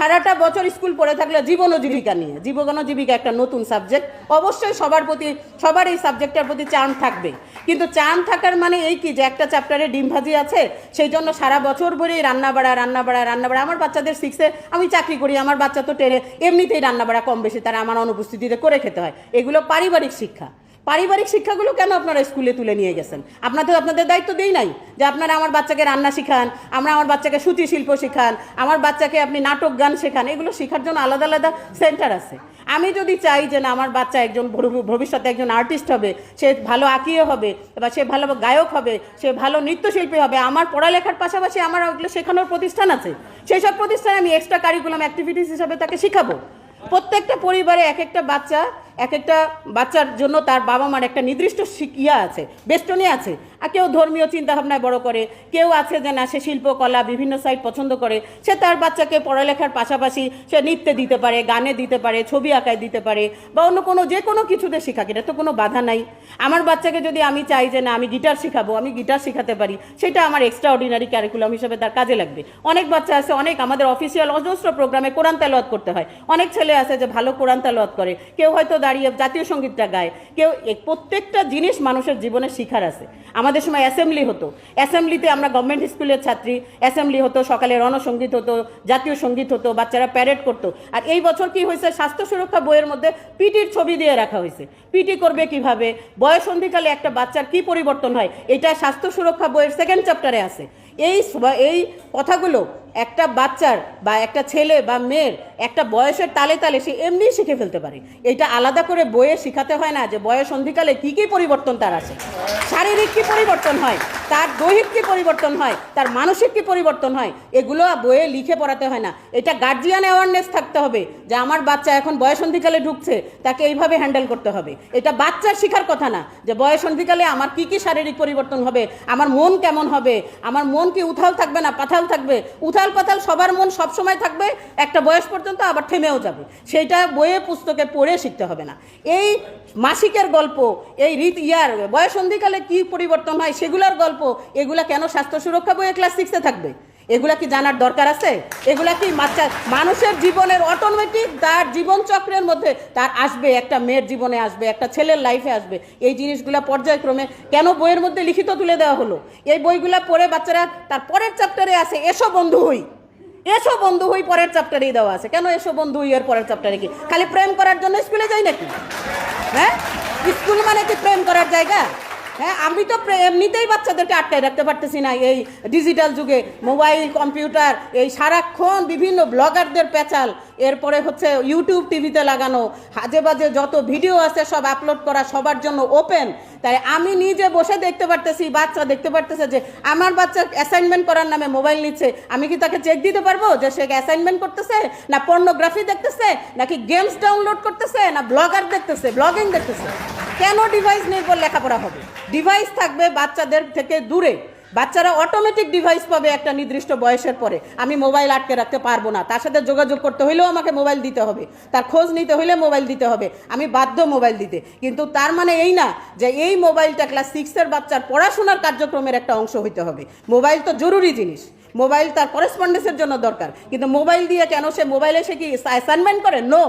সারাটা বছর স্কুল পড়ে থাকলে জীবন ও জীবিকা নিয়ে, জীবন ও জীবিকা একটা নতুন সাবজেক্ট, অবশ্যই সবার এই সাবজেক্টটার প্রতি চার্ম থাকবে। কিন্তু চার্ম থাকার মানে এই কি যে একটা চ্যাপ্টারে ডিম ভাজি আছে, সেই জন্য সারা বছর ভরেই রান্না বাড়া। আমার বাচ্চাদের 6-এ আমি চাকরি করি, আমার বাচ্চা তো 10-এ এমনিতেই রান্না বাড়া কম বেশি তারা আমার অনুপস্থিতিতে করে খেতে হয়। এগুলো পারিবারিক শিক্ষা। পারিবারিক শিক্ষাগুলো কেন আপনারা স্কুলে তুলে নিয়ে গেছেন? আপনাদের দায়িত্ব দেই নাই যে আপনারা আমার বাচ্চাকে রান্না শিখান, আমার বাচ্চাকে সুতি শিল্প শিখান, আমার বাচ্চাকে আপনি নাটক গান শেখান। এগুলো শেখার জন্য আলাদা আলাদা সেন্টার আছে। আমি যদি চাই যে না আমার বাচ্চা একজন ভবিষ্যতে একজন আর্টিস্ট হবে, সে ভালো আঁকিয়ে হবে, বা সে ভালো গায়ক হবে, সে ভালো নৃত্যশিল্পী হবে, আমার পড়ালেখার পাশাপাশি আমার ওগুলো শেখানোর প্রতিষ্ঠান আছে। সেই সব প্রতিষ্ঠানে আমি এক্সট্রা কারিকুলাম অ্যাক্টিভিটিস হিসাবে তাকে শেখাবো। প্রত্যেকটা পরিবারে এক একটা বাচ্চার জন্য তার বাবা মার একটা নির্দিষ্ট আছে, বেষ্টনী আছে। আর কেউ ধর্মীয় চিন্তাভাবনায় বড় করে, কেউ আছে যে না সে শিল্পকলা বিভিন্ন সাইড পছন্দ করে, সে তার বাচ্চাকে পড়ালেখার পাশাপাশি সে নৃত্যে দিতে পারে, গানে দিতে পারে, ছবি আঁকায় দিতে পারে, বা অন্য কোনো যে কোনো কিছুতে শেখাক, এটা তো কোনো বাধা নাই। আমার বাচ্চাকে যদি আমি চাই যে না আমি গিটার শেখাবো, আমি গিটার শেখাতে পারি, সেটা আমার এক্সট্রা অর্ডিনারি ক্যারিকুলাম হিসেবে তার কাজে লাগবে। অনেক বাচ্চা আছে, অনেক আমাদের অফিসিয়াল অজস্র প্রোগ্রামে কোরআন তেলাওয়াত করতে হয়, অনেক ছেলে আছে যে ভালো কোরআন তেলাওয়াত করে, কেউ হয়তো দাঁড়িয়ে জাতীয় সঙ্গীতটা গায়, কেউ প্রত্যেকটা জিনিস মানুষের জীবনে শিখার আছে। আমাদের সময় অ্যাসেম্বলি হতো, অ্যাসেম্বলিতে আমরা গভর্নমেন্ট স্কুলের ছাত্রী, অ্যাসেম্বলি হতো, সকালে রণসঙ্গীত হতো, জাতীয় সঙ্গীত হতো, বাচ্চারা প্যারেড করতো। আর এই বছর কি হয়েছে, স্বাস্থ্য সুরক্ষা বইয়ের মধ্যে পিটির ছবি দিয়ে রাখা হয়েছে। পিটি করবে কিভাবে, বয়সন্ধিকালে একটা বাচ্চার কি পরিবর্তন হয়, এটা স্বাস্থ্য সুরক্ষা বইয়ের 2nd চ্যাপ্টারে আছে। এই কথাগুলো একটা বাচ্চার বা একটা ছেলে বা মেয়ের একটা বয়সের তালে তালে সে এমনি শিখে ফেলতে পারে। এটা আলাদা করে বইয়ে শেখাতে হয় না যে বয়সন্ধিকালে কী কী পরিবর্তন তার আসে, শারীরিক কী পরিবর্তন হয়, তার দৈহিক কী পরিবর্তন হয়, তার মানসিক কী পরিবর্তন হয়, এগুলো বইয়ে লিখে পড়াতে হয় না। এটা গার্জিয়ান অ্যাওয়ারনেস থাকতে হবে যে আমার বাচ্চা এখন বয়সন্ধিকালে ঢুকছে, তাকে এইভাবে হ্যান্ডেল করতে হবে। এটা বাচ্চার শেখার কথা না যে বয়সন্ধিকালে আমার কী কী শারীরিক পরিবর্তন হবে, আমার মন কেমন হবে, আমার মন কি উথাল থাকবে না পাথাল থাকবে। উথাল পাতাল সবার মন সবসময় থাকবে, একটা বয়স পর্যন্ত আবার থেমেও যাবে। সেইটা বইয়ে পুস্তকে পড়ে শিখতে হবে না। এই মাসিকের গল্প, এই বয়সন্ধিকালে কি পরিবর্তন হয় সেগুলোর গল্প, এগুলা কেন স্বাস্থ্য সুরক্ষা বইয়ে ক্লাস 6-এ থাকবে? এগুলা কি জানার দরকার আছে? এগুলা কি মানুষের জীবনের অটোমেটিক তার জীবন চক্রের মধ্যে তার আসবে, একটা মেয়ের জীবনে আসবে, একটা ছেলের লাইফে আসবে। এই জিনিসগুলা পর্যায়ক্রমে কেন বইয়ের মধ্যে লিখিত তুলে দেওয়া হলো? এই বইগুলা পড়ে বাচ্চারা তার পরের চ্যাপ্টারে আছে এসো বন্ধু হই, পরের চ্যাপ্টারেই দেওয়া আছে। কেন এসো বন্ধু হই এর পরের চ্যাপ্টারে? কি খালি প্রেম করার জন্য স্কুলে যাই নাকি? হ্যাঁ, স্কুল মানে কি প্রেম করার জায়গা? হ্যাঁ, আমি তো এমনিতেই বাচ্চাদেরকে আটকায় রাখতে পারতেছি না। এই ডিজিটাল যুগে মোবাইল, কম্পিউটার, এই সারাক্ষণ বিভিন্ন ব্লগারদের পেঁচাল, এরপরে হচ্ছে ইউটিউব টিভিতে লাগানো হাজে বাজে যত ভিডিও আছে সব আপলোড করা, সবার জন্য ওপেন। তাই আমি নিজে বসে দেখতে পারতেছি, বাচ্চা দেখতে পারতেছে যে আমার বাচ্চা অ্যাসাইনমেন্ট করার নামে মোবাইল নিচ্ছে। আমি কি তাকে চেক দিতে পারবো যে সে অ্যাসাইনমেন্ট করতেছে, না পর্নোগ্রাফি দেখতেছে, নাকি গেমস ডাউনলোড করতেছে, না ব্লগার দেখতেছে, ব্লগিং দেখতেছে? কেন ডিভাইস নির্ভর লেখাপড়া হবে? ডিভাইস থাকবে বাচ্চাদের থেকে দূরে। বাচ্চারা অটোমেটিক ডিভাইস পাবে একটা নির্দিষ্ট বয়সের পরে। আমি মোবাইল আটকে রাখতে পারবো না, তার সাথে যোগাযোগ করতে হইলেও আমাকে মোবাইল দিতে হবে, তার খোঁজ নিতে হইলে মোবাইল দিতে হবে, আমি বাধ্য মোবাইল দিতে। কিন্তু তার মানে এই না যে এই মোবাইলটা ক্লাস 6-এর বাচ্চার পড়াশোনার কার্যক্রমের একটা অংশ হইতে হবে। মোবাইল তো জরুরি জিনিস, মোবাইল তার করেসপন্ডেন্সের জন্য দরকার, কিন্তু মোবাইল দিয়ে কেন সে মোবাইলে সে কি অ্যাসাইনমেন্ট করে? No,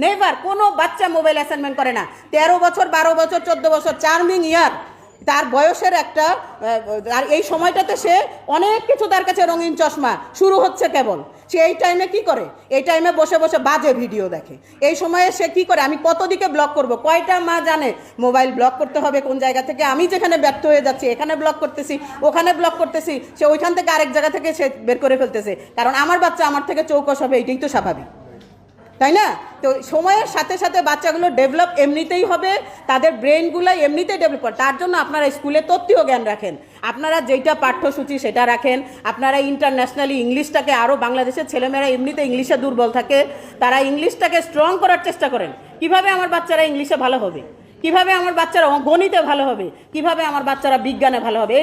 never. কোনো বাচ্চা মোবাইল অ্যাসাইনমেন্ট করে না। 13 বছর, 12 বছর, 14 বছর চার্মিং ইয়ার তার বয়সের একটা, আর এই সময়টাতে সে অনেক কিছু, তার কাছে রঙিন চশমা শুরু হচ্ছে কেবল। সে এই টাইমে কি করে? এই টাইমে বসে বসে বাজে ভিডিও দেখে। এই সময়ে সে কি করে? আমি কত দিকে ব্লক করব? কয়টা মা জানে মোবাইল ব্লক করতে হবে কোন জায়গা থেকে? আমি যেখানে ব্যর্থ হয়ে যাচ্ছি এখানে ব্লক করতেছি, ওখানে ব্লক করতেছি, সে ওইখান থেকে আরেক জায়গা থেকে সে বের করে ফেলতেছে। কারণ আমার বাচ্চা আমার থেকে চৌকস হবে, এটাই তো স্বাভাবিক, তাই না? তো সময়ের সাথে সাথে বাচ্চাগুলো ডেভেলপ এমনিতেই হবে, তাদের ব্রেনগুলো এমনিতেই ডেভেলপ করে। তার জন্য আপনারা স্কুলে তত্ত্বীয় জ্ঞান রাখেন, আপনারা যেটা পাঠ্যসূচি সেটা রাখেন, আপনারা ইন্টারন্যাশনালি ইংলিশটাকে আরও, বাংলাদেশের ছেলেমেয়েরা এমনিতে ইংলিশে দুর্বল থাকে, তারা ইংলিশটাকে স্ট্রং করার চেষ্টা করেন। কিভাবে আমার বাচ্চারা ইংলিশে ভালো হবে, কিভাবে আমার বাচ্চারা গণিতে ভালো হবে, কিভাবে আমার বাচ্চারা বিজ্ঞানে ভালো হবে।